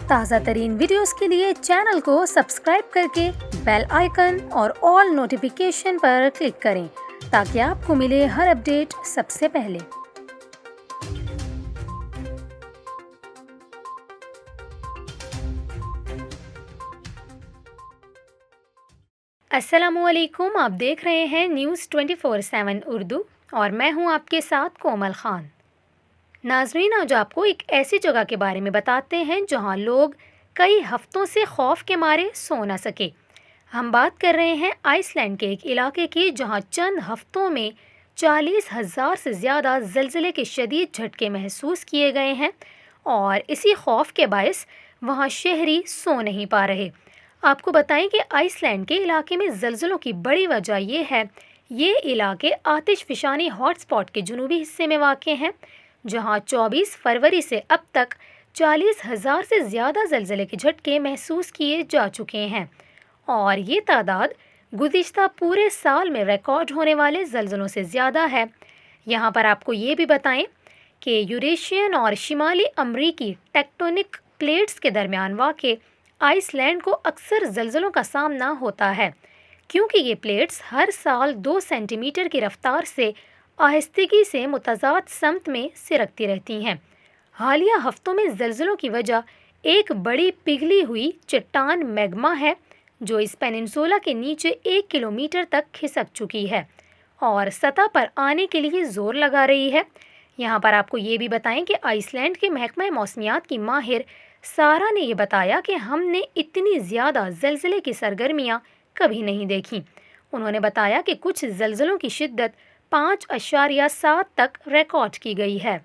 تازہ ترین ویڈیوز کے لیے چینل کو سبسکرائب کر کے بیل آئیکن اور آل نوٹیفیکیشن پر کلک کریں تاکہ آپ کو ملے ہر اپڈیٹ سب سے پہلے۔ السلام علیکم، آپ دیکھ رہے ہیں نیوز 24/7 اردو اور میں ہوں آپ کے ساتھ کومل خان۔ ناظرین، آج آپ کو ایک ایسی جگہ کے بارے میں بتاتے ہیں جہاں لوگ کئی ہفتوں سے خوف کے مارے سو نہ سکے۔ ہم بات کر رہے ہیں آئس لینڈ کے ایک علاقے کی جہاں چند ہفتوں میں 40,000 سے زیادہ زلزلے کے شدید جھٹکے محسوس کیے گئے ہیں اور اسی خوف کے باعث وہاں شہری سو نہیں پا رہے۔ آپ کو بتائیں کہ آئس لینڈ کے علاقے میں زلزلوں کی بڑی وجہ یہ علاقے آتش فشانی ہاٹ اسپاٹ کے جنوبی حصے میں واقع ہیں، جہاں 24 فروری سے اب تک 40,000 سے زیادہ زلزلے کے جھٹکے محسوس کیے جا چکے ہیں اور یہ تعداد گزشتہ پورے سال میں ریکارڈ ہونے والے زلزلوں سے زیادہ ہے۔ یہاں پر آپ کو یہ بھی بتائیں کہ یوریشین اور شمالی امریکی ٹیکٹونک پلیٹس کے درمیان واقع آئس لینڈ کو اکثر زلزلوں کا سامنا ہوتا ہے، کیونکہ یہ پلیٹس ہر سال 2 سینٹی میٹر کی رفتار سے آہستگی سے متضاد سمت میں سرکتی رہتی ہیں۔ حالیہ ہفتوں میں زلزلوں کی وجہ ایک بڑی پگھلی ہوئی چٹان میگما ہے جو اس پیننسولا کے نیچے 1 کلومیٹر تک کھسک چکی ہے اور سطح پر آنے کے لیے زور لگا رہی ہے۔ یہاں پر آپ کو یہ بھی بتائیں کہ آئس لینڈ کے محکمہ موسمیات کی ماہر سارا نے یہ بتایا کہ ہم نے اتنی زیادہ زلزلے کی سرگرمیاں کبھی نہیں دیکھیں۔ انہوں نے بتایا کہ کچھ زلزلوں کی شدت 5.7 تک ریکارڈ کی گئی ہے۔